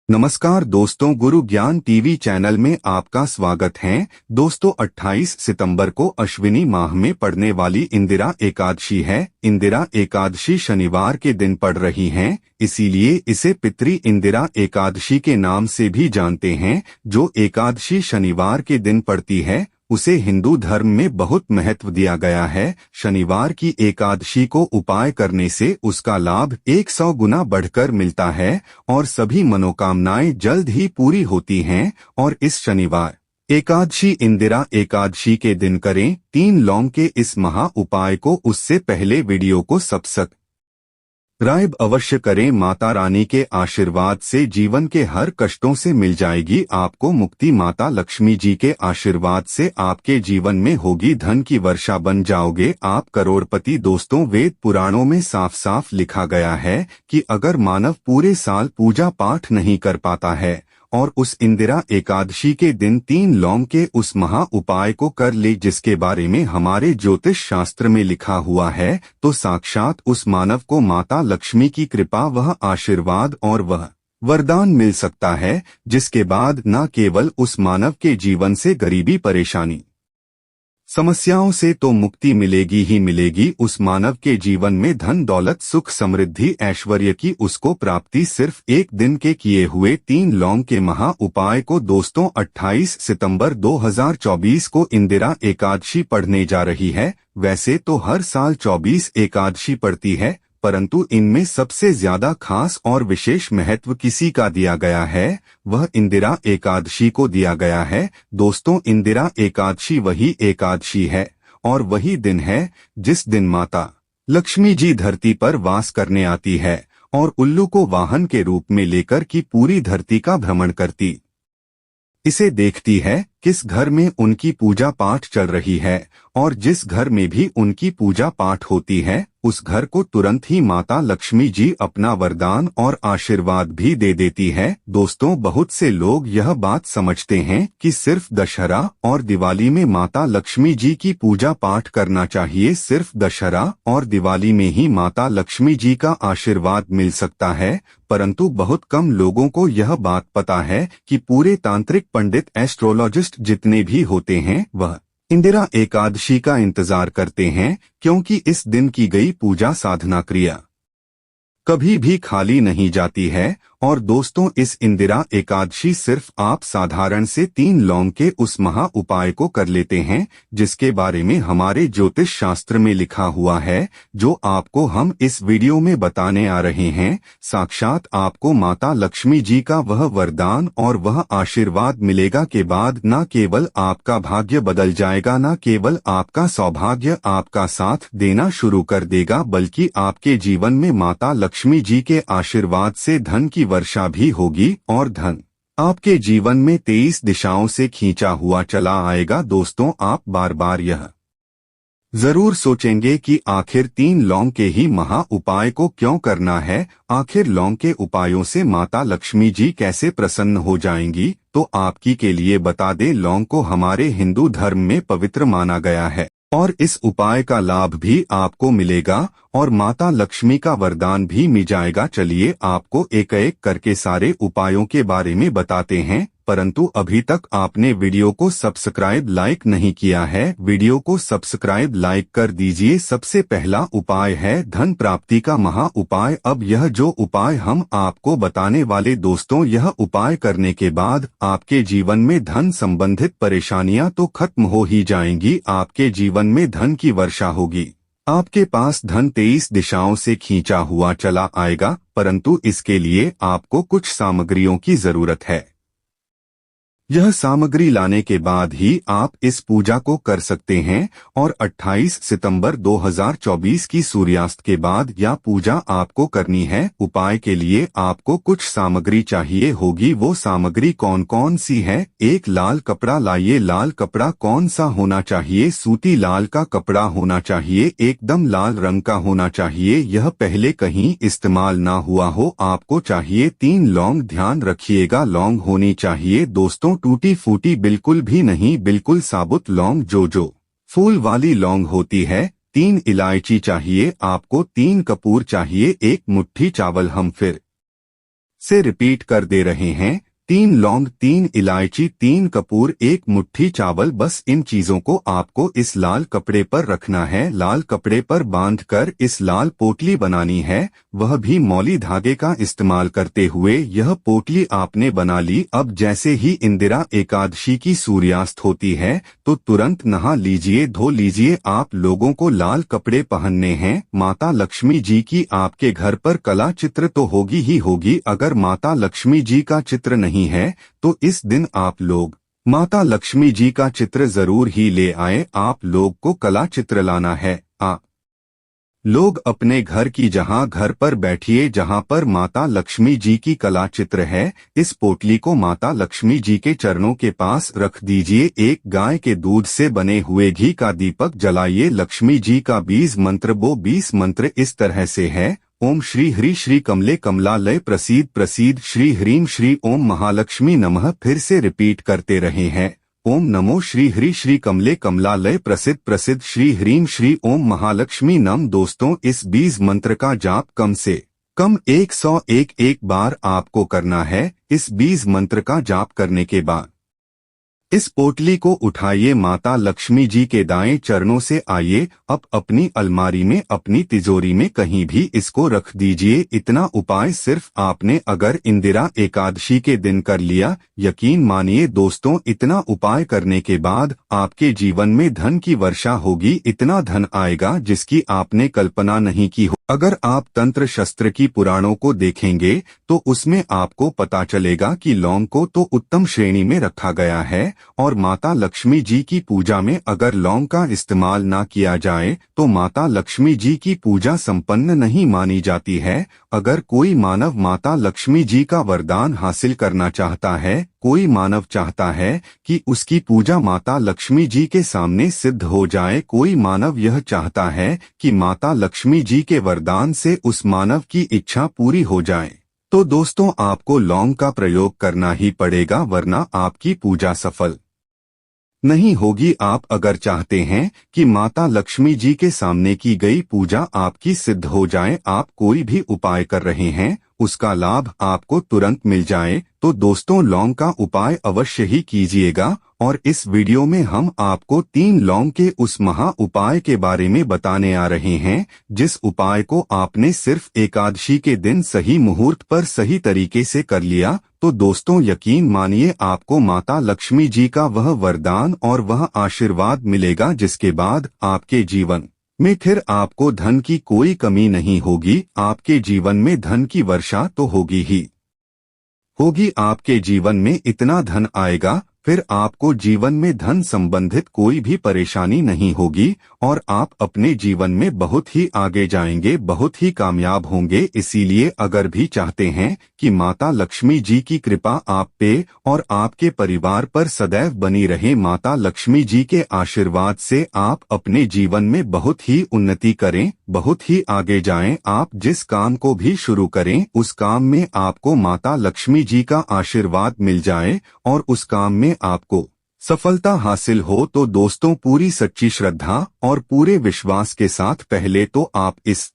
नमस्कार दोस्तों, गुरु ज्ञान टीवी चैनल में आपका स्वागत है। दोस्तों 28 सितंबर को अश्विनी माह में पड़ने वाली इंदिरा एकादशी है। इंदिरा एकादशी शनिवार के दिन पड़ रही है, इसीलिए इसे पितृ इंदिरा एकादशी के नाम से भी जानते हैं। जो एकादशी शनिवार के दिन पड़ती है उसे हिंदू धर्म में बहुत महत्व दिया गया है। शनिवार की एकादशी को उपाय करने से उसका लाभ 100 गुना बढ़कर मिलता है और सभी मनोकामनाएं जल्द ही पूरी होती हैं। और इस शनिवार एकादशी इंदिरा एकादशी के दिन करें। 3 लौंग के इस महा उपाय को उससे पहले वीडियो को सब्सक्राइब अवश्य करें। माता रानी के आशीर्वाद से जीवन के हर कष्टों से मिल जाएगी आपको मुक्ति। माता लक्ष्मी जी के आशीर्वाद से आपके जीवन में होगी धन की वर्षा, बन जाओगे आप करोड़पति। दोस्तों, वेद पुराणों में साफ साफ लिखा गया है कि अगर मानव पूरे साल पूजा पाठ नहीं कर पाता है और उस इंदिरा एकादशी के दिन 3 लौंग के उस महा उपाय को कर ले, जिसके बारे में हमारे ज्योतिष शास्त्र में लिखा हुआ है, तो साक्षात उस मानव को माता लक्ष्मी की कृपा, वह आशीर्वाद और वह वरदान मिल सकता है, जिसके बाद न केवल उस मानव के जीवन से गरीबी, परेशानी, समस्याओं से तो मुक्ति मिलेगी ही मिलेगी, उस मानव के जीवन में धन दौलत, सुख समृद्धि, ऐश्वर्य की उसको प्राप्ति सिर्फ एक दिन के किए हुए 3 लौंग के महा उपाय को। दोस्तों 28 सितंबर 2024 को इंदिरा एकादशी पढ़ने जा रही है। वैसे तो हर साल 24 एकादशी पड़ती है, परंतु इनमें सबसे ज्यादा खास और विशेष महत्व किसी का दिया गया है, वह इंदिरा एकादशी को दिया गया है। दोस्तों, इंदिरा एकादशी वही एकादशी है और वही दिन है जिस दिन माता लक्ष्मी जी धरती पर वास करने आती है और उल्लू को वाहन के रूप में लेकर की पूरी धरती का भ्रमण करती इसे देखती है। किस घर में उनकी पूजा पाठ चल रही है और जिस घर में भी उनकी पूजा पाठ होती है, उस घर को तुरंत ही माता लक्ष्मी जी अपना वरदान और आशीर्वाद भी दे देती है। दोस्तों, बहुत से लोग यह बात समझते हैं कि सिर्फ दशहरा और दिवाली में माता लक्ष्मी जी की पूजा पाठ करना चाहिए। सिर्फ दशहरा और दिवाली में ही माता लक्ष्मी जी का आशीर्वाद मिल सकता है, परंतु बहुत कम लोगों को यह बात पता है कि पूरे तांत्रिक पंडित, एस्ट्रोलॉजिस्ट जितने भी होते हैं, वह इंदिरा एकादशी का इंतजार करते हैं, क्योंकि इस दिन की गई पूजा साधना क्रिया कभी भी खाली नहीं जाती है। और दोस्तों, इस इंदिरा एकादशी सिर्फ आप साधारण से 3 लौंग के उस महा उपाय को कर लेते हैं, जिसके बारे में हमारे ज्योतिष शास्त्र में लिखा हुआ है, जो आपको हम इस वीडियो में बताने आ रहे हैं। साक्षात आपको माता लक्ष्मी जी का वह वरदान और वह आशीर्वाद मिलेगा के बाद न केवल आपका भाग्य बदल जाएगा, न केवल आपका सौभाग्य आपका साथ देना शुरू कर देगा, बल्कि आपके जीवन में माता लक्ष्मी जी के आशीर्वाद से धन की वर्षा भी होगी और धन आपके जीवन में 23 दिशाओं से खींचा हुआ चला आएगा। दोस्तों, आप बार बार यह जरूर सोचेंगे कि आखिर 3 लौंग के ही महा उपाय को क्यों करना है, आखिर लौंग के उपायों से माता लक्ष्मी जी कैसे प्रसन्न हो जाएंगी। तो आपकी के लिए बता दें, लौंग को हमारे हिंदू धर्म में पवित्र माना गया है और इस उपाय का लाभ भी आपको मिलेगा और माता लक्ष्मी का वरदान भी मिल जाएगा। चलिए आपको एक एक करके सारे उपायों के बारे में बताते हैं, परंतु अभी तक आपने वीडियो को सब्सक्राइब लाइक नहीं किया है, वीडियो को सब्सक्राइब लाइक कर दीजिए। सबसे पहला उपाय है धन प्राप्ति का महा उपाय। अब यह जो उपाय हम आपको बताने वाले दोस्तों, यह उपाय करने के बाद आपके जीवन में धन संबंधित परेशानियां तो खत्म हो ही जाएंगी, आपके जीवन में धन की वर्षा होगी, आपके पास धन 23 दिशाओं से खींचा हुआ चला आएगा। परंतु इसके लिए आपको कुछ सामग्रियों की जरूरत है। यह सामग्री लाने के बाद ही आप इस पूजा को कर सकते हैं और 28 सितंबर 2024 की सूर्यास्त के बाद यह पूजा आपको करनी है। उपाय के लिए आपको कुछ सामग्री चाहिए होगी। वो सामग्री कौन कौन सी है? एक लाल कपड़ा लाइए। लाल कपड़ा कौन सा होना चाहिए? सूती लाल का कपड़ा होना चाहिए, एकदम लाल रंग का होना चाहिए, यह पहले कहीं इस्तेमाल ना हुआ हो। आपको चाहिए 3 लौंग, ध्यान रखिएगा लौंग होनी चाहिए दोस्तों टूटी फूटी बिल्कुल भी नहीं, बिल्कुल साबुत लौंग जो फूल वाली लौंग होती है। 3 इलायची चाहिए आपको, 3 कपूर चाहिए, 1 मुट्ठी चावल। हम फिर से रिपीट कर दे रहे हैं। 3 लौंग, 3 इलायची, 3 कपूर, 1 मुट्ठी चावल। बस इन चीजों को आपको इस लाल कपड़े पर रखना है। लाल कपड़े पर बांधकर इस लाल पोटली बनानी है, वह भी मौली धागे का इस्तेमाल करते हुए। यह पोटली आपने बना ली। अब जैसे ही इंदिरा एकादशी की सूर्यास्त होती है तो तुरंत नहा लीजिए, धो लीजिए। आप लोगों को लाल कपड़े पहनने हैं। माता लक्ष्मी जी की आपके घर पर कला चित्र तो होगी ही होगी। अगर माता लक्ष्मी जी का चित्र नहीं है तो इस दिन आप लोग माता लक्ष्मी जी का चित्र जरूर ही ले आए। आप लोग को कला चित्र लाना है। लोग अपने घर की जहां घर पर बैठिए जहां पर माता लक्ष्मी जी की कला चित्र है, इस पोटली को माता लक्ष्मी जी के चरणों के पास रख दीजिए। एक गाय के दूध से बने हुए घी का दीपक जलाइए। लक्ष्मी जी का 20 मंत्र, वो 20 मंत्र इस तरह से है। ओम श्री हरि श्री कमले कमलालय प्रसीद प्रसीद, श्री ह्रीम श्री ओम महालक्ष्मी नमः। फिर से रिपीट करते रहे हैं। ओम नमो श्री हरि श्री कमले कमलालय प्रसिद्ध प्रसिद्ध, श्री ह्रीम श्री ओम महालक्ष्मी नम। दोस्तों, इस 20 मंत्र का जाप कम से कम 101 बार आपको करना है। इस 20 मंत्र का जाप करने के बाद इस पोटली को उठाइए, माता लक्ष्मी जी के दाएं चरणों से आइए। अब अपनी अलमारी में, अपनी तिजोरी में कहीं भी इसको रख दीजिए। इतना उपाय सिर्फ आपने अगर इंदिरा एकादशी के दिन कर लिया, यकीन मानिए दोस्तों, इतना उपाय करने के बाद आपके जीवन में धन की वर्षा होगी। इतना धन आएगा जिसकी आपने कल्पना नहीं की हो। अगर आप तंत्र शस्त्र की पुराणों को देखेंगे तो उसमें आपको पता चलेगा कि लौंग को तो उत्तम श्रेणी में रखा गया है, और माता लक्ष्मी जी की पूजा में अगर लौंग का इस्तेमाल ना किया जाए तो माता लक्ष्मी जी की पूजा संपन्न नहीं मानी जाती है। अगर कोई मानव माता लक्ष्मी जी का वरदान हासिल करना चाहता है, कोई मानव चाहता है कि उसकी पूजा माता लक्ष्मी जी के सामने सिद्ध हो जाए, कोई मानव यह चाहता है कि माता लक्ष्मी जी के वरदान से उस मानव की इच्छा पूरी हो जाए, तो दोस्तों आपको लौंग का प्रयोग करना ही पड़ेगा, वरना आपकी पूजा सफल नहीं होगी। आप अगर चाहते हैं कि माता लक्ष्मी जी के सामने की गई पूजा आपकी सिद्ध हो जाए, आप कोई भी उपाय कर रहे हैं उसका लाभ आपको तुरंत मिल जाए, तो दोस्तों लौंग का उपाय अवश्य ही कीजिएगा। और इस वीडियो में हम आपको 3 लौंग के उस महा उपाय के बारे में बताने आ रहे हैं, जिस उपाय को आपने सिर्फ एकादशी के दिन सही मुहूर्त पर सही तरीके से कर लिया तो दोस्तों यकीन मानिए आपको माता लक्ष्मी जी का वह वरदान और वह आशीर्वाद मिलेगा, जिसके बाद आपके जीवन में फिर आपको धन की कोई कमी नहीं होगी। आपके जीवन में धन की वर्षा तो होगी ही होगी। आपके जीवन में इतना धन आएगा, फिर आपको जीवन में धन संबंधित कोई भी परेशानी नहीं होगी और आप अपने जीवन में बहुत ही आगे जाएंगे, बहुत ही कामयाब होंगे। इसीलिए अगर भी चाहते हैं कि माता लक्ष्मी जी की कृपा आप पे और आपके परिवार पर सदैव बनी रहे, माता लक्ष्मी जी के आशीर्वाद से आप अपने जीवन में बहुत ही उन्नति करें, बहुत ही आगे जाएं, आप जिस काम को भी शुरू करें उस काम में आपको माता लक्ष्मी जी का आशीर्वाद मिल जाए और उस काम में आपको सफलता हासिल हो, तो दोस्तों पूरी सच्ची श्रद्धा और पूरे विश्वास के साथ पहले तो आप इस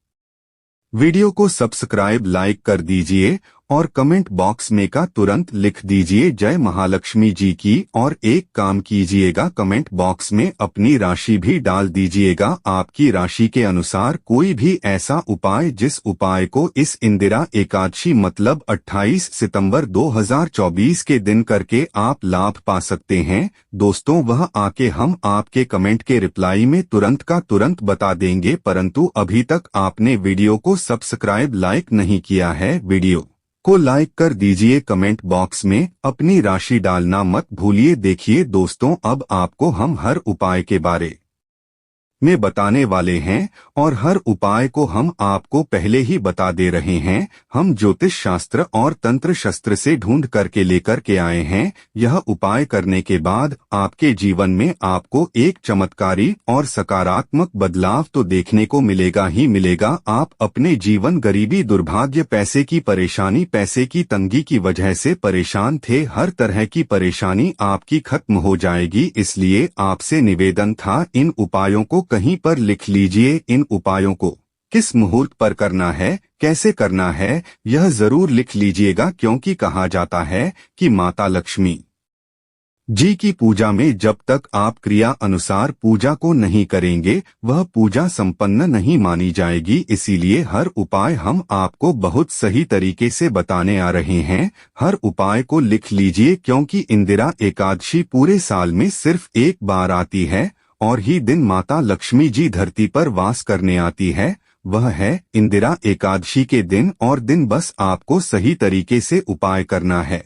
वीडियो को सब्सक्राइब लाइक कर दीजिए और कमेंट बॉक्स में का तुरंत लिख दीजिए जय महालक्ष्मी जी की। और एक काम कीजिएगा, कमेंट बॉक्स में अपनी राशि भी डाल दीजिएगा। आपकी राशि के अनुसार कोई भी ऐसा उपाय जिस उपाय को इस इंदिरा एकादशी मतलब 28 सितंबर 2024 के दिन करके आप लाभ पा सकते हैं दोस्तों, वह आके हम आपके कमेंट के रिप्लाई में तुरंत का तुरंत बता देंगे। परंतु अभी तक आपने वीडियो को सब्सक्राइब लाइक नहीं किया है, वीडियो को लाइक कर दीजिए, कमेंट बॉक्स में अपनी राशि डालना मत भूलिए। देखिए दोस्तों, अब आपको हम हर उपाय के बारे में बताने वाले हैं और हर उपाय को हम आपको पहले ही बता दे रहे हैं। हम ज्योतिष शास्त्र और तंत्र शस्त्र से ढूंढ करके लेकर के आए हैं। यह उपाय करने के बाद आपके जीवन में आपको एक चमत्कारी और सकारात्मक बदलाव तो देखने को मिलेगा ही मिलेगा। आप अपने जीवन गरीबी, दुर्भाग्य, पैसे की परेशानी, पैसे की तंगी की वजह से परेशान थे, हर तरह की परेशानी आपकी खत्म हो जाएगी। इसलिए आपसे निवेदन था, इन उपायों को कहीं पर लिख लीजिए। इन उपायों को किस मुहूर्त पर करना है, कैसे करना है, यह जरूर लिख लीजिएगा, क्योंकि कहा जाता है कि माता लक्ष्मी जी की पूजा में जब तक आप क्रिया अनुसार पूजा को नहीं करेंगे, वह पूजा संपन्न नहीं मानी जाएगी। इसीलिए हर उपाय हम आपको बहुत सही तरीके से बताने आ रहे हैं। हर उपाय को लिख लीजिए, क्योंकि इंदिरा एकादशी पूरे साल में सिर्फ एक बार आती है और ही दिन माता लक्ष्मी जी धरती पर वास करने आती है। वह है इंदिरा एकादशी के दिन, और दिन बस आपको सही तरीके से उपाय करना है।